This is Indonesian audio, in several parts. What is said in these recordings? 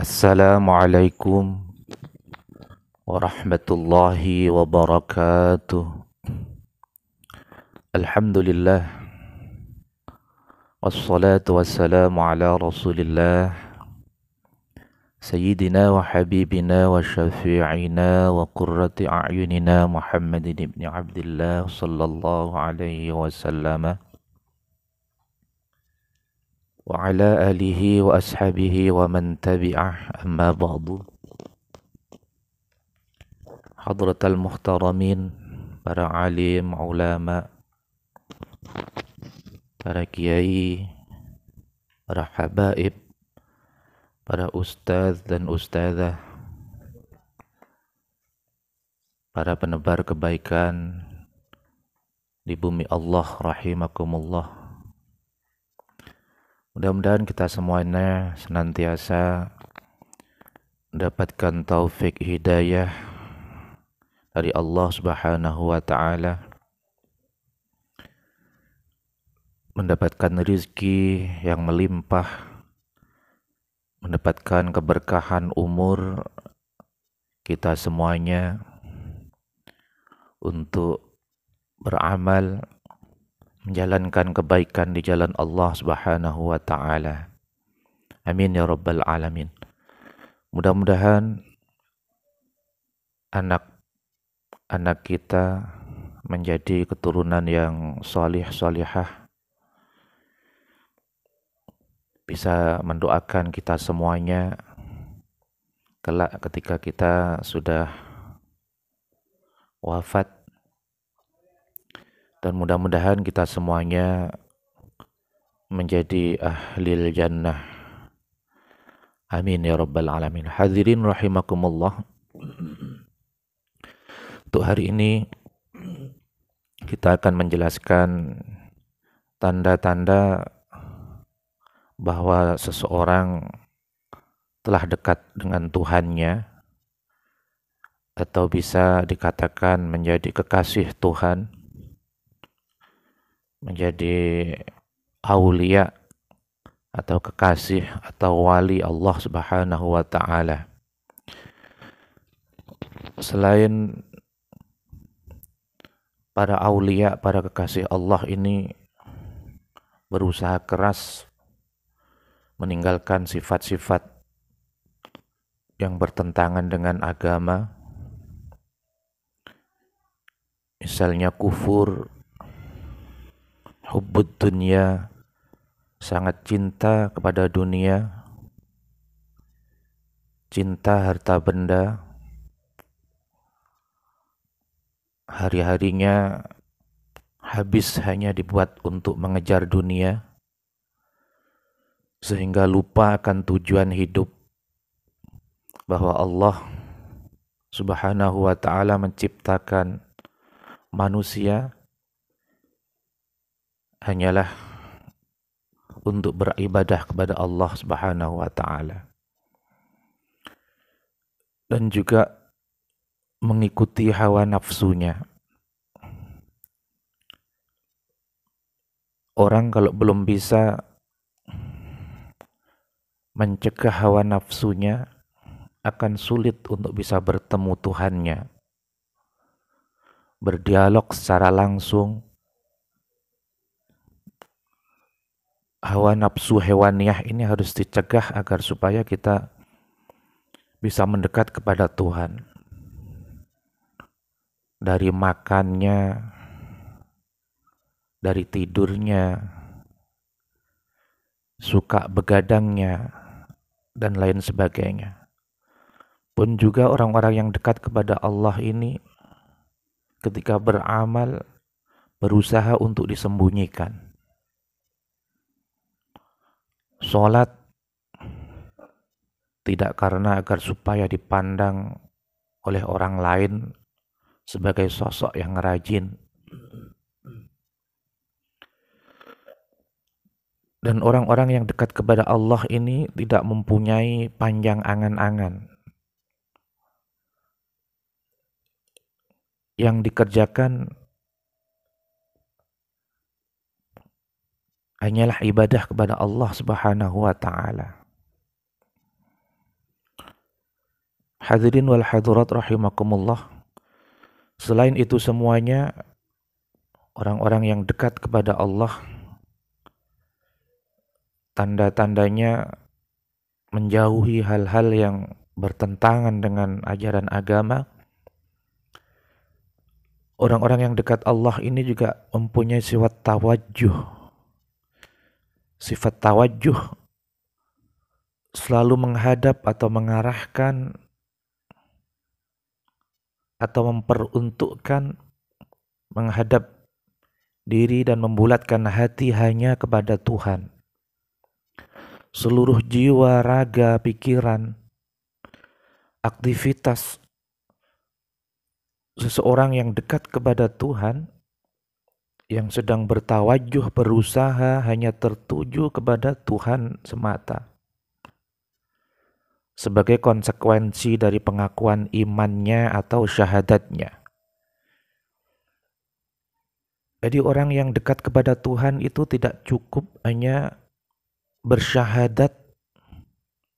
Assalamualaikum warahmatullahi wabarakatuh. Alhamdulillah, wassalatu wassalamu ala rasulillah, Sayyidina wa habibina wa syafi'ina wa qurrati a'yunina Muhammadin ibn Abdillah sallallahu alaihi wasallam wa ala alihi wa ashabihi wa man tabi'ah, amma ba'du. Hadratal muhtaramin, para alim, ulama, para kiai, para habaib, para ustadz dan ustadzah, para penebar kebaikan di bumi Allah rahimakumullah. Mudah-mudahan kita semuanya senantiasa mendapatkan taufik hidayah dari Allah Subhanahu wa taala, mendapatkan rizki yang melimpah, mendapatkan keberkahan umur kita semuanya untuk beramal, menjalankan kebaikan di jalan Allah Subhanahu wa taala. Amin ya rabbal alamin. Mudah-mudahan anak-anak kita menjadi keturunan yang salih salihah, bisa mendoakan kita semuanya kelak ketika kita sudah wafat, dan mudah-mudahan kita semuanya menjadi ahlil jannah. Amin ya rabbal alamin. Hadirin rahimakumullah. Untuk hari ini kita akan menjelaskan tanda-tanda bahwa seseorang telah dekat dengan Tuhannya, atau bisa dikatakan menjadi kekasih Tuhan, menjadi aulia atau kekasih atau wali Allah Subhanahu wa taala. Selain para aulia, para kekasih Allah ini berusaha keras meninggalkan sifat-sifat yang bertentangan dengan agama, misalnya kufur, hubbud dunya, sangat cinta kepada dunia, cinta harta benda, hari-harinya habis hanya dibuat untuk mengejar dunia, sehingga lupa akan tujuan hidup, bahwa Allah Subhanahu wa ta'ala menciptakan manusia hanyalah untuk beribadah kepada Allah Subhanahu wa ta'ala, dan juga mengikuti hawa nafsunya. Orang kalau belum bisa mencegah hawa nafsunya, akan sulit untuk bisa bertemu Tuhannya, berdialog secara langsung. Hawa nafsu hewaniah ini harus dicegah agar supaya kita bisa mendekat kepada Tuhan. Dari makannya, dari tidurnya, suka begadangnya, dan lain sebagainya. Pun juga orang-orang yang dekat kepada Allah ini ketika beramal berusaha untuk disembunyikan. Sholat tidak karena agar supaya dipandang oleh orang lain sebagai sosok yang rajin. Dan orang-orang yang dekat kepada Allah ini tidak mempunyai panjang angan-angan. Yang dikerjakan hanyalah ibadah kepada Allah Subhanahu wa ta'ala. Hadirin wal hadirat rahimakumullah. Selain itu semuanya, orang-orang yang dekat kepada Allah, tanda-tandanya menjauhi hal-hal yang bertentangan dengan ajaran agama. Orang-orang yang dekat Allah ini juga mempunyai sifat tawajjuh. Sifat tawajjuh selalu menghadap atau mengarahkan atau memperuntukkan menghadap diri dan membulatkan hati hanya kepada Tuhan. Seluruh jiwa, raga, pikiran, aktivitas seseorang yang dekat kepada Tuhan, yang sedang bertawajuh, berusaha hanya tertuju kepada Tuhan semata. Sebagai konsekuensi dari pengakuan imannya atau syahadatnya. Jadi orang yang dekat kepada Tuhan itu tidak cukup hanya bersyahadat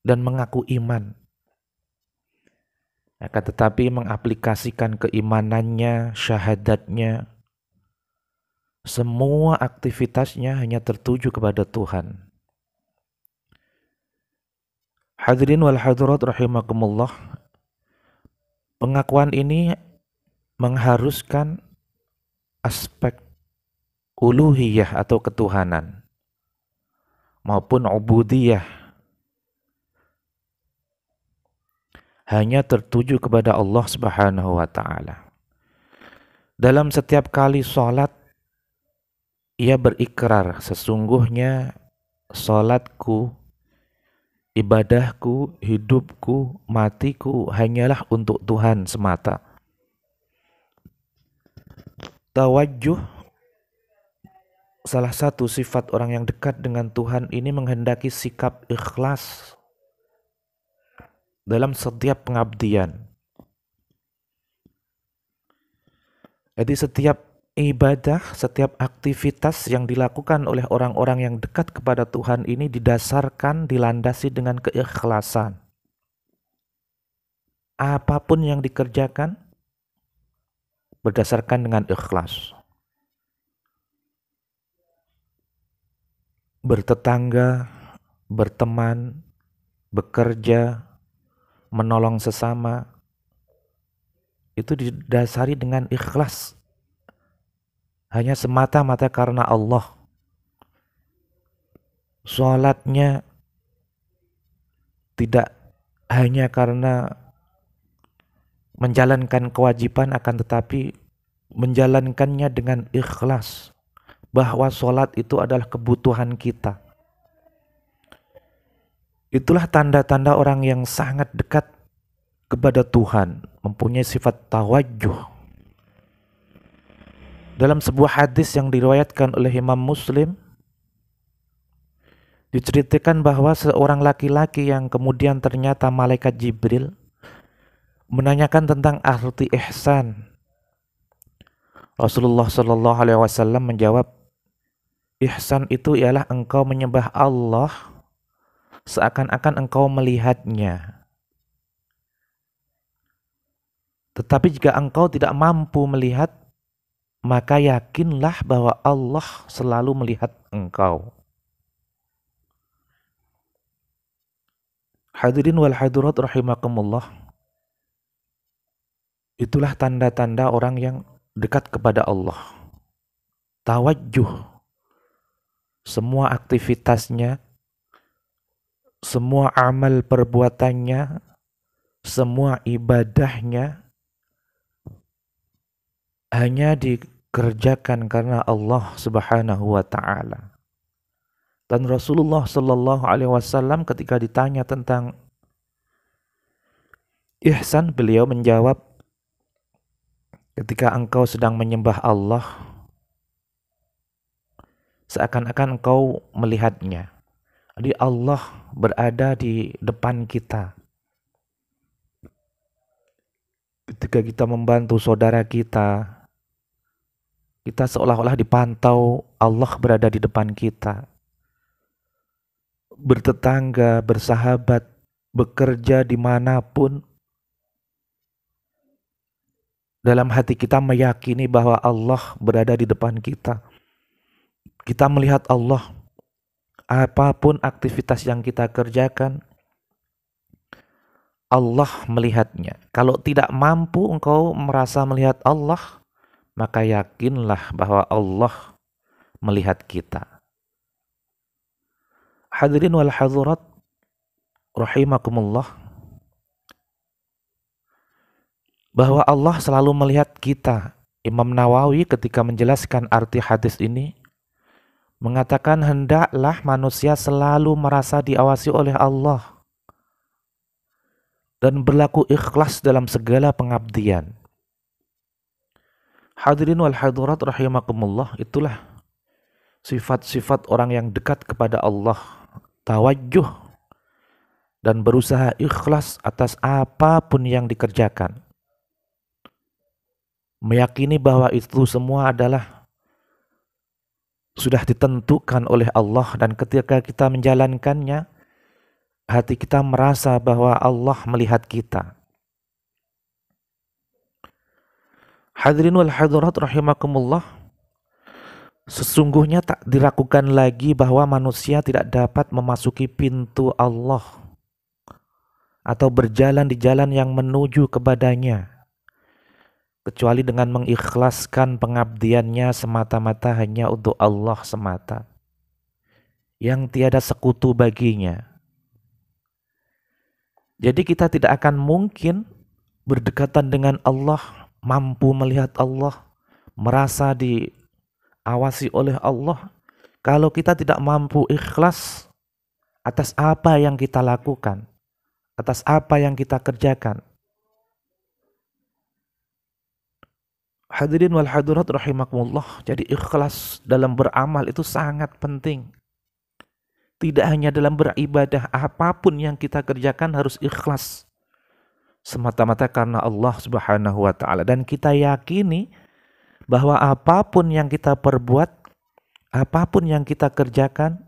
dan mengaku iman. Akan tetapi mengaplikasikan keimanannya, syahadatnya, semua aktivitasnya hanya tertuju kepada Tuhan. Hadirin wal hadirat rahimakumullah. Pengakuan ini mengharuskan aspek uluhiyah atau ketuhanan maupun ubudiyah hanya tertuju kepada Allah Subhanahu wa taala. Dalam setiap kali sholat ia berikrar, sesungguhnya sholatku, ibadahku, hidupku, matiku hanyalah untuk Tuhan semata. Tawajjuh, salah satu sifat orang yang dekat dengan Tuhan ini menghendaki sikap ikhlas dalam setiap pengabdian. Jadi setiap ibadah, setiap aktivitas yang dilakukan oleh orang-orang yang dekat kepada Tuhan ini didasarkan, dilandasi dengan keikhlasan. Apapun yang dikerjakan berdasarkan dengan ikhlas. Bertetangga, berteman, bekerja, menolong sesama, itu didasari dengan ikhlas. Hanya semata-mata karena Allah. Sholatnya tidak hanya karena menjalankan kewajiban, akan tetapi menjalankannya dengan ikhlas. Bahwa sholat itu adalah kebutuhan kita. Itulah tanda-tanda orang yang sangat dekat kepada Tuhan, mempunyai sifat tawajjuh. Dalam sebuah hadis yang diriwayatkan oleh Imam Muslim, diceritakan bahwa seorang laki-laki yang kemudian ternyata malaikat Jibril menanyakan tentang arti ihsan. Rasulullah Shallallahu Alaihi Wasallam menjawab, ihsan itu ialah engkau menyembah Allah seakan-akan engkau melihatnya. Tetapi jika engkau tidak mampu melihat, maka yakinlah bahwa Allah selalu melihat engkau. Hadirin wal hadirat rahimakumullah. Itulah tanda-tanda orang yang dekat kepada Allah. Tawajjuh. Semua aktivitasnya, semua amal perbuatannya, semua ibadahnya hanya dikerjakan karena Allah Subhanahu wa taala. Dan Rasulullah Sallallahu Alaihi Wasallam ketika ditanya tentang ihsan, beliau menjawab, ketika engkau sedang menyembah Allah, seakan-akan engkau melihatnya. Jadi Allah berada di depan kita. Ketika kita membantu saudara kita seolah-olah dipantau, Allah berada di depan kita. Bertetangga, bersahabat, bekerja dimanapun, dalam hati kita meyakini bahwa Allah berada di depan kita. Kita melihat Allah, apapun aktivitas yang kita kerjakan, Allah melihatnya. Kalau tidak mampu engkau merasa melihat Allah, maka yakinlah bahwa Allah melihat kita. Hadirin wal hadirat rahimakumullah, bahwa Allah selalu melihat kita. Imam Nawawi ketika menjelaskan arti hadis ini mengatakan hendaklah manusia selalu merasa diawasi oleh Allah dan berlaku ikhlas dalam segala pengabdian. Hadirin wal hadirat rahimakumullah, itulah sifat-sifat orang yang dekat kepada Allah, tawajjuh dan berusaha ikhlas atas apapun yang dikerjakan. Meyakini bahwa itu semua adalah sudah ditentukan oleh Allah, dan ketika kita menjalankannya, hati kita merasa bahwa Allah melihat kita. Hadirin wal hadirat rahimakumullah, sesungguhnya tak diragukan lagi bahwa manusia tidak dapat memasuki pintu Allah atau berjalan di jalan yang menuju kepadanya kecuali dengan mengikhlaskan pengabdiannya semata-mata hanya untuk Allah semata, yang tiada sekutu baginya. Jadi kita tidak akan mungkin berdekatan dengan Allah, mampu melihat Allah, merasa diawasi oleh Allah, kalau kita tidak mampu ikhlas atas apa yang kita lakukan, atas apa yang kita kerjakan. Hadirin wal hadirat rahimakumullah, jadi ikhlas dalam beramal itu sangat penting. Tidak hanya dalam beribadah, apapun yang kita kerjakan harus ikhlas semata-mata karena Allah Subhanahu wa taala, dan kita yakini bahwa apapun yang kita perbuat, apapun yang kita kerjakan,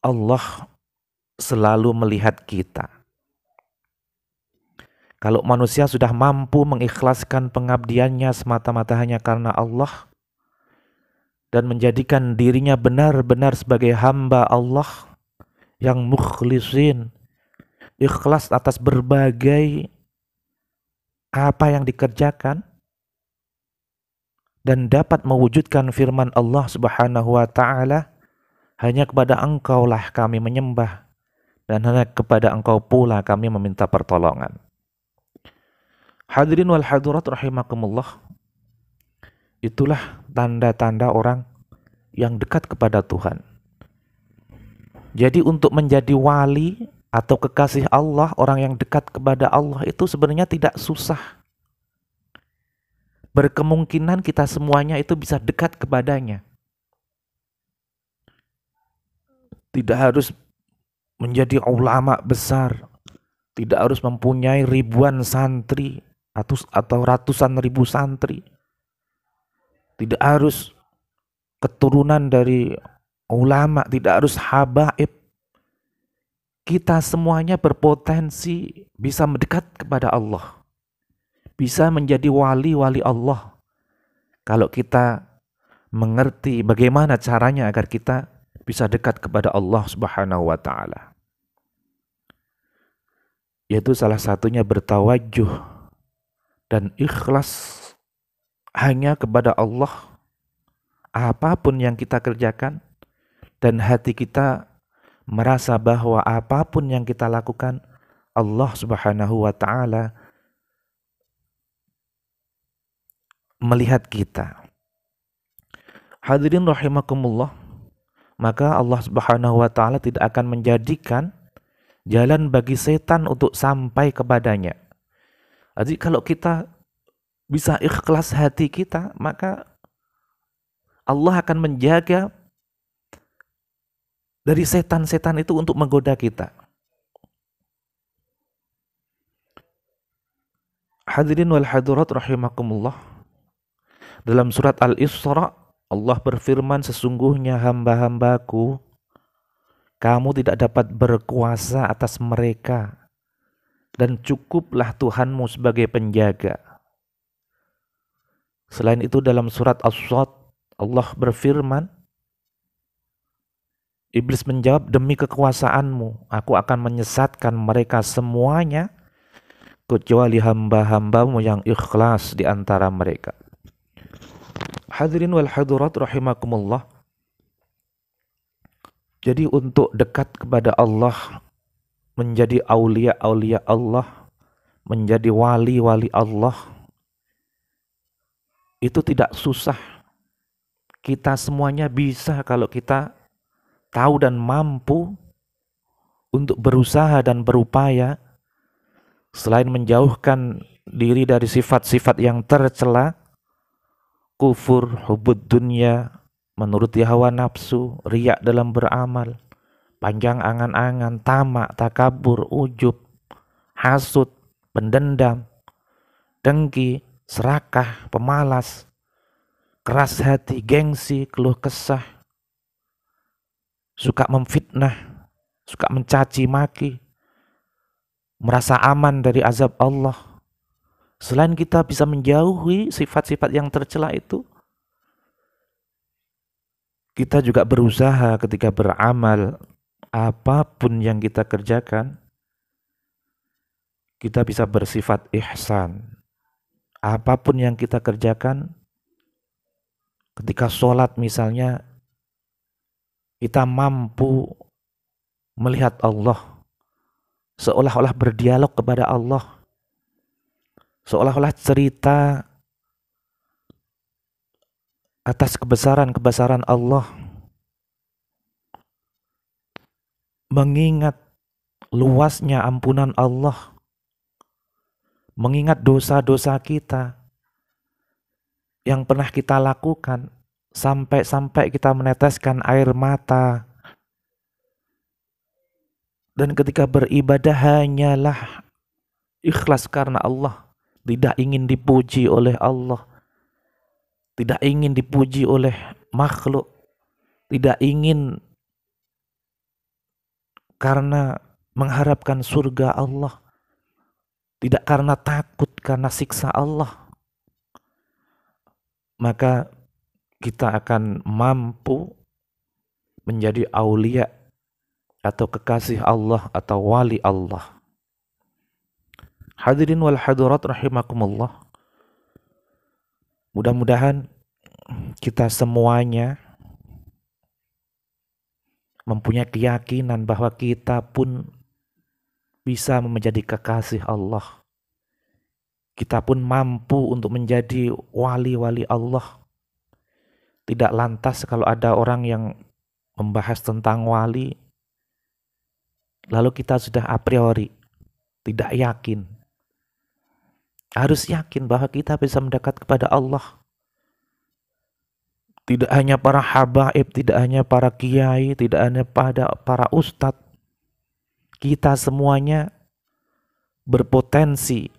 Allah selalu melihat kita. Kalau manusia sudah mampu mengikhlaskan pengabdiannya semata-mata hanya karena Allah dan menjadikan dirinya benar-benar sebagai hamba Allah yang mukhlisin, ikhlas atas berbagai apa yang dikerjakan, dan dapat mewujudkan firman Allah Subhanahu wa taala, hanya kepada Engkaulah kami menyembah dan hanya kepada Engkau pula kami meminta pertolongan. Hadirin wal hadirat rahimakumullah, itulah tanda-tanda orang yang dekat kepada Tuhan. Jadi untuk menjadi wali atau kekasih Allah, orang yang dekat kepada Allah itu sebenarnya tidak susah. Berkemungkinan kita semuanya itu bisa dekat kepadanya. Tidak harus menjadi ulama besar, tidak harus mempunyai ribuan santri atau ratusan ribu santri, tidak harus keturunan dari ulama, tidak harus habaib. Kita semuanya berpotensi bisa mendekat kepada Allah, bisa menjadi wali-wali Allah, kalau kita mengerti bagaimana caranya agar kita bisa dekat kepada Allah Subhanahu wa taala. Yaitu salah satunya bertawajuh dan ikhlas hanya kepada Allah apapun yang kita kerjakan, dan hati kita merasa bahwa apapun yang kita lakukan Allah Subhanahu wa taala melihat kita. Hadirin rahimakumullah, maka Allah Subhanahu wa taala tidak akan menjadikan jalan bagi setan untuk sampai kepadanya. Jadi kalau kita bisa ikhlas hati kita, maka Allah akan menjaga dari setan-setan itu untuk menggoda kita. Hadirin wal hadirat rahimakumullah, dalam surat Al-Isra Allah berfirman, sesungguhnya hamba-hambaku, kamu tidak dapat berkuasa atas mereka, dan cukuplah Tuhanmu sebagai penjaga. Selain itu dalam surat As-Sad Allah berfirman, Iblis menjawab, demi kekuasaanmu aku akan menyesatkan mereka semuanya kecuali hamba-hambamu yang ikhlas di antara mereka. Hadirin wal hadirat rahimakumullah. Jadi untuk dekat kepada Allah, menjadi aulia-aulia Allah, menjadi wali-wali Allah, itu tidak susah. Kita semuanya bisa kalau kita tahu dan mampu untuk berusaha dan berupaya, selain menjauhkan diri dari sifat-sifat yang tercela, kufur, hubud dunya, menuruti hawa nafsu, riak dalam beramal, panjang angan-angan, tamak, takabur, ujub, hasud, pendendam, dengki, serakah, pemalas, keras hati, gengsi, keluh kesah, suka memfitnah, suka mencaci maki, merasa aman dari azab Allah. Selain kita bisa menjauhi sifat-sifat yang tercela itu, kita juga berusaha ketika beramal, apapun yang kita kerjakan, kita bisa bersifat ihsan. Apapun yang kita kerjakan, ketika sholat misalnya, kita mampu melihat Allah, seolah-olah berdialog kepada Allah, seolah-olah cerita atas kebesaran-kebesaran Allah, mengingat luasnya ampunan Allah, mengingat dosa-dosa kita yang pernah kita lakukan, sampai kita meneteskan air mata. Dan ketika beribadah hanyalah ikhlas karena Allah, tidak ingin dipuji oleh Allah, tidak ingin dipuji oleh makhluk, tidak ingin karena mengharapkan surga Allah, tidak karena takut karena siksa Allah, maka kita akan mampu menjadi aulia atau kekasih Allah atau wali Allah. Hadirin wal hadirat rahimakumullah. Mudah-mudahan kita semuanya mempunyai keyakinan bahwa kita pun bisa menjadi kekasih Allah. Kita pun mampu untuk menjadi wali-wali Allah. Tidak lantas kalau ada orang yang membahas tentang wali, lalu kita sudah a priori tidak yakin. Harus yakin bahwa kita bisa mendekat kepada Allah. Tidak hanya para habaib, tidak hanya para kiai, tidak hanya pada para ustadz. Kita semuanya berpotensi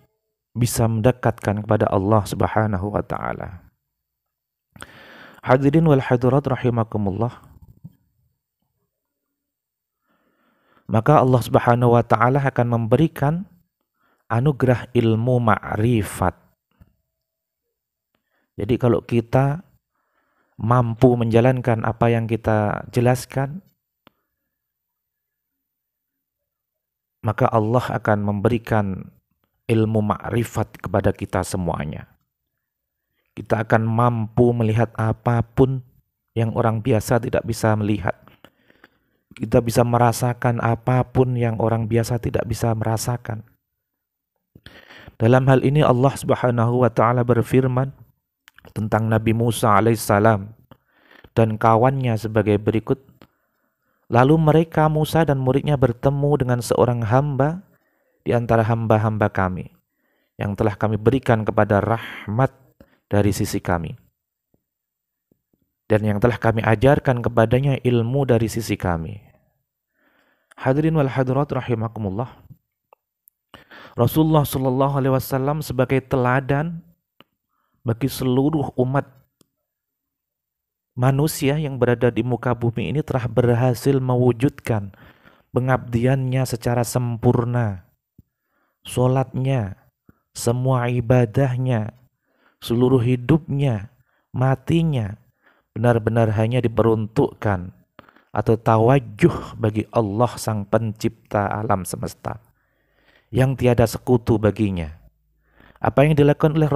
bisa mendekatkan kepada Allah Subhanahu wa taala. Hadirin wal hadirat rahimakumullah. Maka Allah Subhanahu wa taala akan memberikan anugerah ilmu ma'rifat. Jadi kalau kita mampu menjalankan apa yang kita jelaskan, maka Allah akan memberikan ilmu ma'rifat kepada kita semuanya. Kita akan mampu melihat apapun yang orang biasa tidak bisa melihat. Kita bisa merasakan apapun yang orang biasa tidak bisa merasakan. Dalam hal ini Allah Subhanahu wa taala berfirman tentang Nabi Musa alaihissalam dan kawannya sebagai berikut. Lalu mereka, Musa dan muridnya, bertemu dengan seorang hamba di antara hamba-hamba kami yang telah kami berikan kepada rahmat dari sisi kami, dan yang telah kami ajarkan kepadanya ilmu dari sisi kami. Hadirin wal hadirat rahimakumullah. Rasulullah Shallallahu Alaihi Wasallam sebagai teladan bagi seluruh umat manusia yang berada di muka bumi ini telah berhasil mewujudkan pengabdiannya secara sempurna. Solatnya, semua ibadahnya, seluruh hidupnya, matinya benar-benar hanya diperuntukkan atau tawajuh bagi Allah sang pencipta alam semesta yang tiada sekutu baginya. Apa yang dilakukan oleh